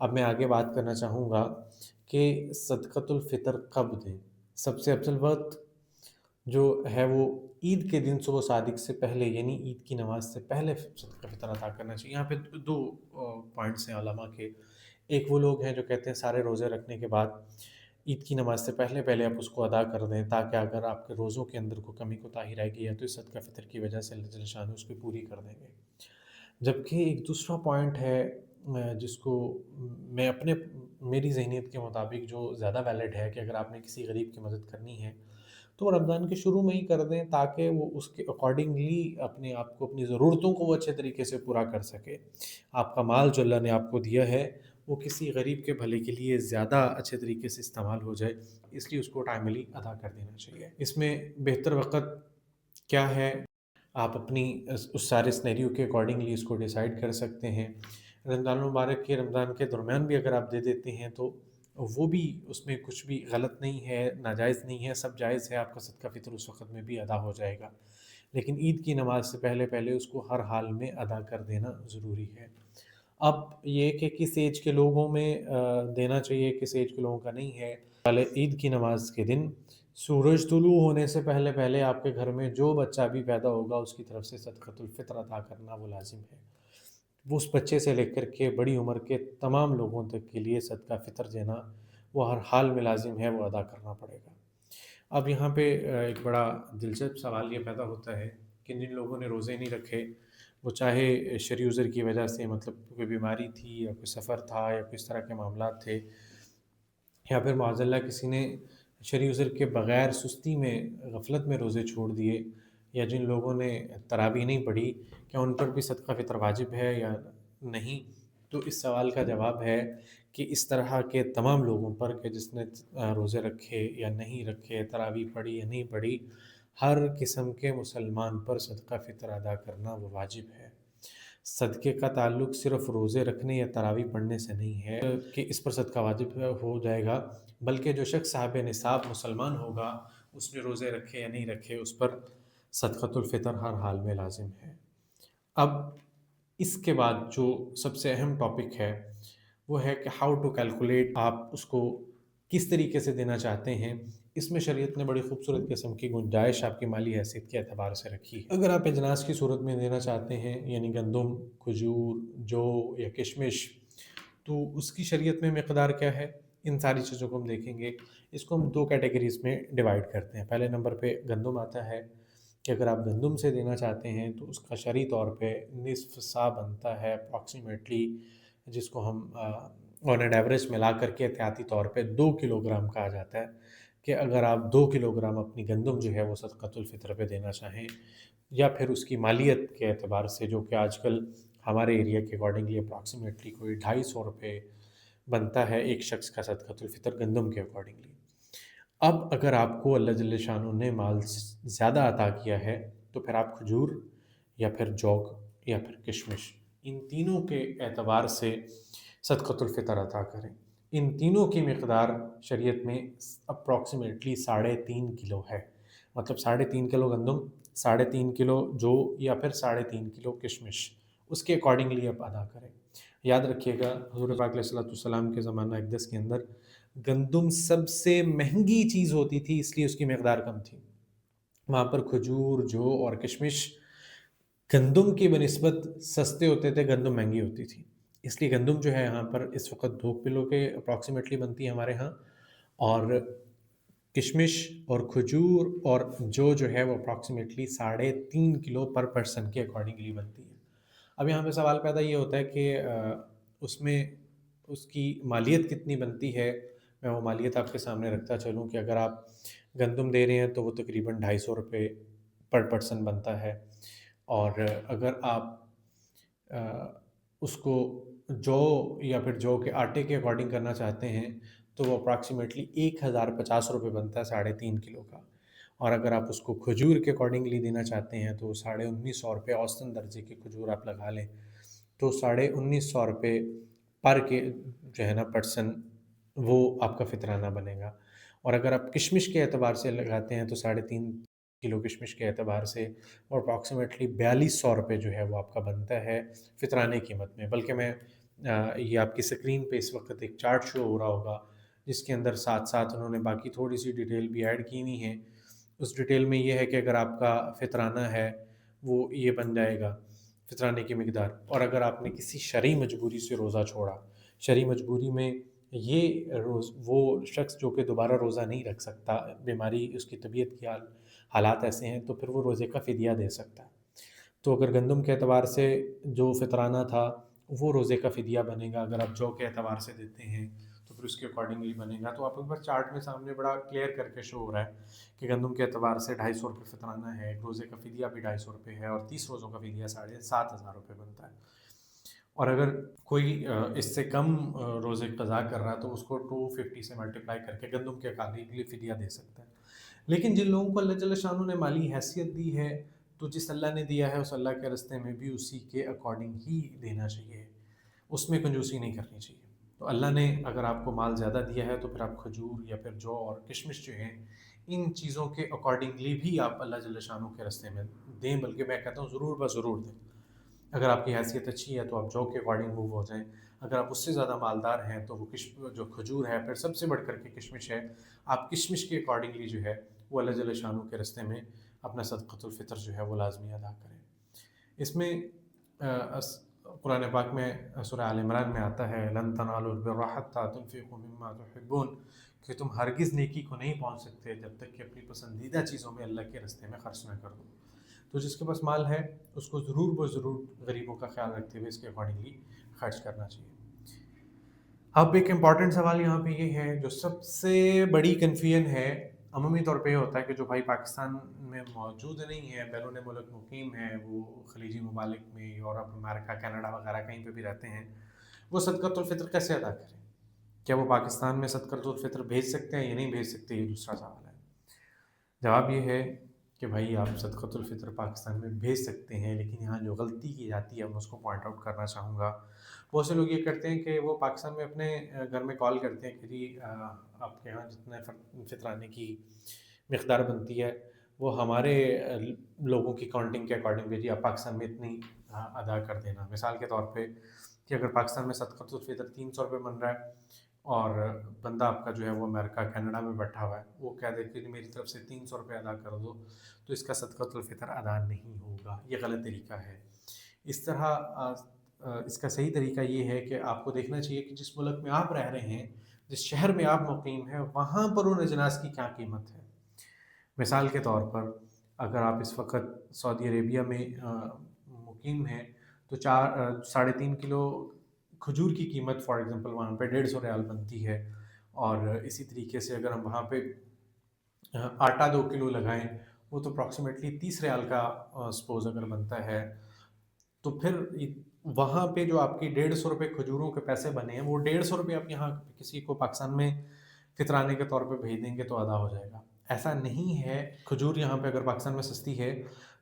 اب میں آگے بات کرنا چاہوں گا کہ صدقۃ الفطر کب دیں۔ سب سے افضل وقت جو ہے وہ عید کے دن صبح صادق سے پہلے، یعنی عید کی نماز سے پہلے صدقہ فطر ادا کرنا چاہیے۔ یہاں پہ دو پوائنٹس ہیں علماء کے۔ ایک وہ لوگ ہیں جو کہتے ہیں سارے روزے رکھنے کے بعد عید کی نماز سے پہلے پہلے آپ اس کو ادا کر دیں، تاکہ اگر آپ کے روزوں کے اندر کوئی کمی کوتاہی رہ گئی ہے تو اس صدقہ فطر کی وجہ سے اللہ جل شانہ اس کو پوری کر دیں گے۔ جبکہ ایک دوسرا پوائنٹ ہے جس کو میں میری ذہنیت کے مطابق جو زیادہ ویلڈ ہے کہ اگر آپ نے کسی غریب کی مدد کرنی ہے تو وہ رمضان کے شروع میں ہی کر دیں، تاکہ وہ اس کے اکارڈنگلی اپنے آپ کو، اپنی ضرورتوں کو وہ اچھے طریقے سے پورا کر سکے۔ آپ کا مال جو اللہ نے آپ کو دیا ہے وہ کسی غریب کے بھلے کے لیے زیادہ اچھے طریقے سے استعمال ہو جائے، اس لیے اس کو ٹائملی ادا کر دینا چاہیے۔ اس میں بہتر وقت کیا ہے، آپ اپنی اس سارے سنیریو کے اکارڈنگلی اس کو ڈیسائیڈ کر سکتے ہیں۔ رمضان المبارک کے رمضان کے درمیان بھی اگر آپ دے دیتے ہیں تو وہ بھی، اس میں کچھ بھی غلط نہیں ہے، ناجائز نہیں ہے، سب جائز ہے، آپ کا صدقہ فطر اس وقت میں بھی ادا ہو جائے گا۔ لیکن عید کی نماز سے پہلے پہلے اس کو ہر حال میں ادا کر دینا ضروری ہے۔ اب یہ کہ کس ایج کے لوگوں میں دینا چاہیے، کس ایج کے لوگوں کا نہیں ہے، پہلے عید کی نماز کے دن سورج طلوع ہونے سے پہلے پہلے آپ کے گھر میں جو بچہ بھی پیدا ہوگا اس کی طرف سے صدقۃ الفطر ادا کرنا وہ لازم ہے۔ وہ اس بچے سے لے کر کے بڑی عمر کے تمام لوگوں تک کے لیے صدقہ فطر دینا وہ ہر حال میں لازم ہے، وہ ادا کرنا پڑے گا۔ اب یہاں پہ ایک بڑا دلچسپ سوال یہ پیدا ہوتا ہے کہ جن لوگوں نے روزے نہیں رکھے، وہ چاہے شرعی عذر کی وجہ سے، مطلب کوئی بیماری تھی یا کوئی سفر تھا یا کوئی اس طرح کے معاملات تھے، یا پھر معاذ اللہ کسی نے شرعی عذر کے بغیر سستی میں، غفلت میں روزے چھوڑ دیے، یا جن لوگوں نے تراویح نہیں پڑھی، کیا ان پر بھی صدقہ فطر واجب ہے یا نہیں؟ تو اس سوال کا جواب ہے کہ اس طرح کے تمام لوگوں پر کہ جس نے روزے رکھے یا نہیں رکھے، تراویح پڑھی یا نہیں پڑھی، ہر قسم کے مسلمان پر صدقہ فطر ادا کرنا وہ واجب ہے۔ صدقے کا تعلق صرف روزے رکھنے یا تراویح پڑھنے سے نہیں ہے کہ اس پر صدقہ واجب ہو جائے گا، بلکہ جو شخص صاحب نصاب مسلمان ہوگا، اس نے روزے رکھے یا نہیں رکھے، اس پر صدقۃ الفطر ہر حال میں لازم ہے۔ اب اس کے بعد جو سب سے اہم ٹاپک ہے وہ ہے کہ ہاؤ ٹو کیلکولیٹ، آپ اس کو کس طریقے سے دینا چاہتے ہیں۔ اس میں شریعت نے بڑی خوبصورت قسم کی گنجائش آپ کی مالی حیثیت کے اعتبار سے رکھی ہے۔ اگر آپ اجناس کی صورت میں دینا چاہتے ہیں، یعنی گندم، کھجور، جو یا کشمش، تو اس کی شریعت میں مقدار کیا ہے، ان ساری چیزوں کو ہم دیکھیں گے۔ اس کو ہم دو کیٹیگریز میں ڈیوائڈ کرتے ہیں۔ پہلے نمبر پہ گندم آتا ہے کہ اگر آپ گندم سے دینا چاہتے ہیں تو اس کا شرعی طور پہ نصف سا بنتا ہے اپروکسیمیٹلی، جس کو ہم آن اینڈ ایوریج ملا کر کے احتیاطی طور پہ 2 کلو گرام کہا جاتا ہے، کہ اگر آپ 2 کلو گرام اپنی گندم جو ہے وہ صدقۃ الفطر پہ دینا چاہیں، یا پھر اس کی مالیت کے اعتبار سے، جو کہ آج کل ہمارے ایریا کے اکارڈنگلی اپروکسیمیٹلی کوئی 250 روپے بنتا ہے ایک شخص کا صدقۃ الفطر گندم کے اکارڈنگلی۔ اب اگر آپ کو اللہ جل شانہ نے مال زیادہ عطا کیا ہے تو پھر آپ کھجور یا پھر جوگ یا پھر کشمش، ان تینوں کے اعتبار سے صدقۃ الفطر عطا کریں۔ ان تینوں کی مقدار شریعت میں اپروکسیمیٹلی 3.5 کلو ہے، مطلب 3.5 کلو گندم، 3.5 کلو جو، یا پھر 3.5 کلو کشمش، اس کے اکارڈنگلی آپ ادا کریں۔ یاد رکھیے گا حضور پاک علیہ الصلوۃ والسلام کے زمانہ اقدس کے اندر گندم سب سے مہنگی چیز ہوتی تھی، اس لیے اس کی مقدار کم تھی۔ وہاں پر کھجور، جو اور کشمش گندم کی بنسبت سستے ہوتے تھے، گندم مہنگی ہوتی تھی، اس لیے گندم جو ہے یہاں پر اس وقت 2 کلو کے اپروکسیمیٹلی بنتی ہے ہمارے ہاں، اور کشمش اور کھجور اور جو ہے وہ اپروکسیمیٹلی 3.5 کلو پر پرسن کے اکارڈنگلی بنتی ہے۔ اب یہاں پہ سوال پیدا یہ ہوتا ہے کہ اس میں اس کی مالیت کتنی بنتی ہے۔ میں وہ مالیت آپ کے سامنے رکھتا چلوں کہ اگر آپ گندم دے رہے ہیں تو وہ تقریباً 250 روپے پر پرسن بنتا ہے، اور اگر آپ اس کو جو یا پھر جو کے آٹے کے اکارڈنگ کرنا چاہتے ہیں تو وہ اپراکسیمیٹلی 1050 روپے بنتا ہے 3.5 کلو کا، اور اگر آپ اس کو کھجور کے اکارڈنگلی دینا چاہتے ہیں تو 1950 روپے اوسطاً درجے کے کھجور آپ لگا لیں تو 1950 روپے پر کے جو ہے نا پرسن وہ آپ کا فطرانہ بنے گا۔ اور اگر آپ کشمش کے اعتبار سے لگاتے ہیں تو 3.5 کلو کشمش کے اعتبار سے اور اپروکسیمیٹلی 4200 روپے جو ہے وہ آپ کا بنتا ہے فطرانے قیمت میں۔ بلکہ میں یہ آپ کی اسکرین پہ اس وقت ایک چارٹ شو ہو رہا ہوگا، جس کے اندر ساتھ ساتھ انہوں نے باقی تھوڑی سی ڈیٹیل بھی ایڈ کی ہوئی ہیں۔ اس ڈیٹیل میں یہ ہے کہ اگر آپ کا فطرانہ ہے وہ یہ بن جائے گا فطرانے کی مقدار، اور اگر آپ نے کسی شرعی مجبوری سے روزہ چھوڑا، شرعی مجبوری میں یہ وہ شخص جو کہ دوبارہ روزہ نہیں رکھ سکتا، بیماری اس کی طبیعت کی حالات ایسے ہیں، تو پھر وہ روزے کا فدیہ دے سکتا ہے۔ تو اگر گندم کے اعتبار سے جو فطرانہ تھا وہ روزے کا فدیہ بنے گا، اگر آپ جو کے اعتبار سے دیتے ہیں تو پھر اس کے اکارڈنگلی بنے گا۔ تو آپ ایک بار چارٹ میں سامنے بڑا کلیئر کر کے شو ہو رہا ہے کہ گندم کے اعتبار سے 250 روپے فطرانہ ہے، ایک روزے کا فدیہ بھی 250 روپے ہے، اور 30 روزوں کا فدیہ 7,500 روپے بنتا ہے۔ اور اگر کوئی اس سے کم روزے قضا کر رہا ہے تو اس کو 250 سے ملٹیپلائی کر کے گندم کے اکارڈنگلی فدیہ دے سکتا ہے۔ لیکن جن لوگوں کو اللہ جل شانہ نے مالی حیثیت دی ہے، تو جس اللہ نے دیا ہے اس اللہ کے راستے میں بھی اسی کے اکارڈنگ ہی دینا چاہیے، اس میں کنجوسی نہیں کرنی چاہیے۔ تو اللہ نے اگر آپ کو مال زیادہ دیا ہے تو پھر آپ کھجور یا پھر جو اور کشمش جو ہیں، ان چیزوں کے اکارڈنگلی بھی آپ اللہ جل شانہ کے راستے میں دیں، بلکہ میں کہتا ہوں ضرور ضرور دیں۔ اگر آپ کی حیثیت اچھی ہے تو آپ جو کے اکارڈنگ موو ہو جائیں، اگر آپ اس سے زیادہ مالدار ہیں تو وہ جو کھجور ہے، پھر سب سے بڑھ کر کے کشمش ہے، آپ کشمش کے اکارڈنگلی جو ہے وہ اللہ جل شانہ کے راستے میں اپنا صدقۃ الفطر جو ہے وہ لازمی ادا کریں۔ اس میں قرآن پاک میں سورہ آل عمران میں آتا ہے لن تنالوا البر حتى تنفقوا مما تحبون، کہ تم ہرگز نیکی کو نہیں پہنچ سکتے جب تک کہ اپنی پسندیدہ چیزوں میں اللہ کے راستے میں خرچ نہ کر دو۔ تو جس کے پاس مال ہے اس کو ضرور غریبوں کا خیال رکھتے ہوئے اس کے اکارڈنگلی خرچ کرنا چاہیے۔ اب ایک امپورٹنٹ سوال یہاں پہ یہ ہے، جو سب سے بڑی کنفیوژن ہے عمومی طور پہ یہ ہوتا ہے کہ جو بھائی پاکستان میں موجود نہیں ہے، بیرون ملک مقیم ہے، وہ خلیجی ممالک میں یورپ، امریکہ، کینیڈا وغیرہ کہیں پہ بھی رہتے ہیں، وہ صدقۃ الفطر کیسے ادا کریں؟ کیا وہ پاکستان میں صدقۃ الفطر بھیج سکتے ہیں یا نہیں بھیج سکتے؟ یہ دوسرا سوال ہے۔ جواب یہ ہے کہ بھائی آپ صدقۃ الفطر پاکستان میں بھیج سکتے ہیں، لیکن یہاں جو غلطی کی جاتی ہے میں اس کو پوائنٹ آؤٹ کرنا چاہوں گا۔ بہت سے لوگ یہ کرتے ہیں کہ وہ پاکستان میں اپنے گھر میں کال کرتے ہیں کہ جی آپ کے یہاں جتنے فطرانے کی مقدار بنتی ہے وہ ہمارے لوگوں کی کاؤنٹنگ کے اکارڈنگ جی آپ پاکستان میں اتنی ادا کر دینا۔ مثال کے طور پہ کہ اگر پاکستان میں صدقۃ الفطر 300 روپے بن رہا ہے اور بندہ آپ کا جو ہے وہ امریکہ کینیڈا میں بیٹھا ہوا ہے، وہ کہہ دے کہ میری طرف سے 300 روپے ادا کر دو، تو اس کا صدقۃ الفطر ادا نہیں ہوگا، یہ غلط طریقہ ہے۔ اس طرح اس کا صحیح طریقہ یہ ہے کہ آپ کو دیکھنا چاہیے کہ جس ملک میں آپ رہ رہے ہیں، جس شہر میں آپ مقیم ہیں، وہاں پر ان اجناس کی کیا قیمت ہے۔ مثال کے طور پر اگر آپ اس وقت سعودی عربیہ میں مقیم ہیں تو 3.5 کلو کھجور کی قیمت فار ایگزامپل وہاں پہ 150 ریال بنتی ہے، اور اسی طریقے سے اگر ہم وہاں پہ آٹا 2 کلو لگائیں وہ تو اپروکسیمیٹلی 30 ریال کا سپوز اگر بنتا ہے، تو پھر وہاں پہ جو آپ کی 150 روپے کھجوروں کے پیسے بنے ہیں وہ 150 روپے آپ یہاں کسی کو پاکستان میں فطرانے کے طور پہ بھیج دیں گے تو ادا ہو جائے گا۔ ایسا نہیں ہے، کھجور یہاں پہ اگر پاکستان میں سستی ہے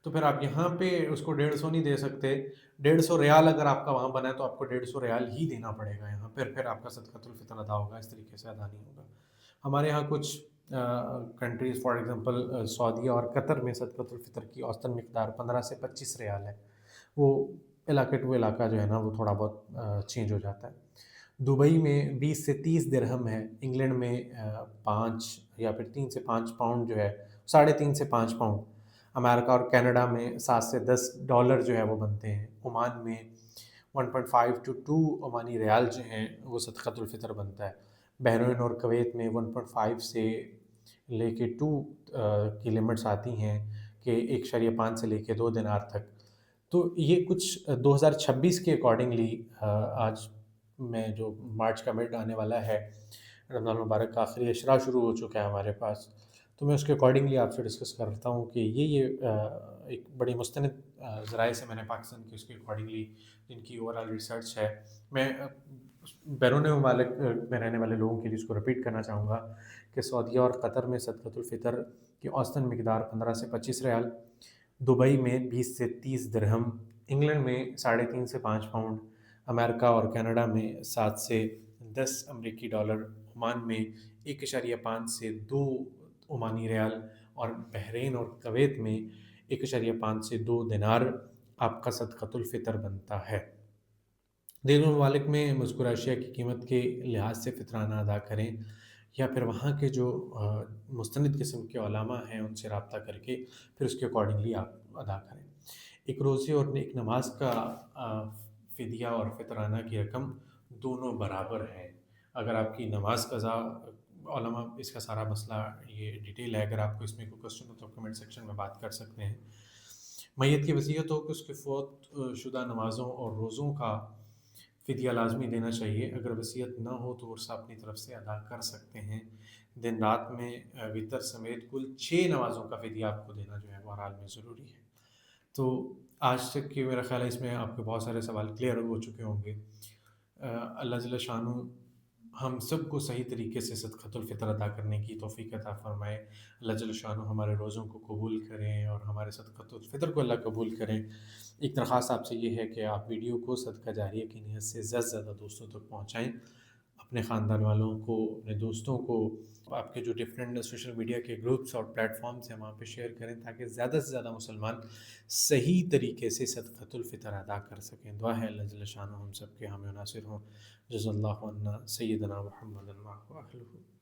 تو پھر آپ یہاں پہ اس کو 150 نہیں دے سکتے، 150 ریال اگر آپ کا وہاں بنا ہے تو آپ کو 150 ریال ہی دینا پڑے گا یہاں، پھر آپ کا صدقۃ الفطر ادا ہوگا، اس طریقے سے ادا نہیں ہوگا۔ ہمارے یہاں کچھ کنٹریز فار ایگزامپل سعودیہ اور قطر میں صدقۃ الفطر کی اوسطاً مقدار 15 سے 25 ریال ہے، وہ علاقے ٹو علاقہ جو ہے نا وہ تھوڑا بہت چینج ہو جاتا ہے۔ دبئی میں 20 سے 30 درہم ہے، انگلینڈ میں 5 یا پھر 3 سے 5 پاؤنڈ جو ہے 3.5 سے 5 پاؤنڈ، امریکہ اور کینیڈا میں 7 سے 10 ڈالر جو ہے وہ بنتے ہیں، عمان میں 1.5 to 2 عمانی ریال جو ہیں وہ صدقۃ الفطر بنتا ہے، بحرین اور کویت میں 1.5 سے لے کے 2 کی لمٹس آتی ہیں کہ 1.5 سے لے کے 2 دینار تک۔ تو یہ کچھ 2026 کے اکارڈنگلی آج میں جو مارچ کا مڈ آنے والا ہے، رمضان المبارک کا آخری اشرا شروع ہو چکا ہے ہمارے پاس، تو میں اس کے اکارڈنگلی آپ سے ڈسکس کرتا ہوں کہ یہ ایک بڑی مستند ذرائع سے میں نے پاکستان کی اس کے اکارڈنگلی جن کی اوور آل ریسرچ ہے، میں بیرون ممالک میں رہنے والے لوگوں کے لیے اس کو رپیٹ کرنا چاہوں گا کہ سعودیہ اور قطر میں صدقۃ الفطر کی اوسطاً مقدار 15 سے 25 ریال، دبئی میں 20 سے 30 درہم، انگلینڈ میں 3.5 سے 5 پاؤنڈ، امریکہ اور کینیڈا میں 7 سے 10 امریکی ڈالر، عمان میں 1.5 سے 2 عمانی ریال، اور بحرین اور کویت میں 1.5 سے 2 دینار آپ کا صدقۃ الفطر بنتا ہے۔ دین الممالک میں مذکورہ اشیاء کی قیمت کے لحاظ سے فطرانہ ادا کریں، یا پھر وہاں کے جو مستند قسم کے علماء ہیں ان سے رابطہ کر کے پھر اس کے اکارڈنگلی آپ ادا کریں۔ ایک روزے اور ایک نماز کا فدیہ اور فطرانہ کی رقم دونوں برابر ہیں۔ اگر آپ کی نماز قضا، علماء اس کا سارا مسئلہ یہ ڈیٹیل ہے، اگر آپ کو اس میں کوئی کوشچن ہو تو کمنٹ سیکشن میں بات کر سکتے ہیں۔ میت کی وصیت ہو کہ اس کے فوت شدہ نمازوں اور روزوں کا فدیہ لازمی دینا چاہیے۔ اگر وصیت نہ ہو تو ورثہ اپنی طرف سے ادا کر سکتے ہیں۔ دن رات میں وطر سمیت کل 6 نمازوں کا فدیہ آپ کو دینا جو ہے بہرحال میں ضروری ہے۔ تو آج تک کہ میرا خیال ہے اس میں آپ کے بہت سارے سوال کلیئر ہو چکے ہوں گے۔ اللہ جل شانہ ہم سب کو صحیح طریقے سے صدقۃ الفطر ادا کرنے کی توفیق عطا فرمائے۔ اللہ جل شانہ ہمارے روزوں کو قبول کریں اور ہمارے صدقۃ الفطر کو اللہ قبول کریں۔ ایک درخواست آپ سے یہ ہے کہ آپ ویڈیو کو صدقہ جاریہ کی نیت سے زیادہ سے زیادہ دوستوں تک پہنچائیں، اپنے خاندان والوں کو، اپنے دوستوں کو، آپ کے جو ڈفرینٹ سوشل میڈیا کے گروپس اور پلیٹ فارمس ہیں وہاں پہ شیئر کریں، تاکہ زیادہ سے زیادہ مسلمان صحیح طریقے سے صدقۃ الفطر ادا کر سکیں۔ دعا ہے اللہ جل شانہ ہم سب کے حامی و ناصر ہوں۔ جزا اللہ عنا سیدنا محمد و اہلہ۔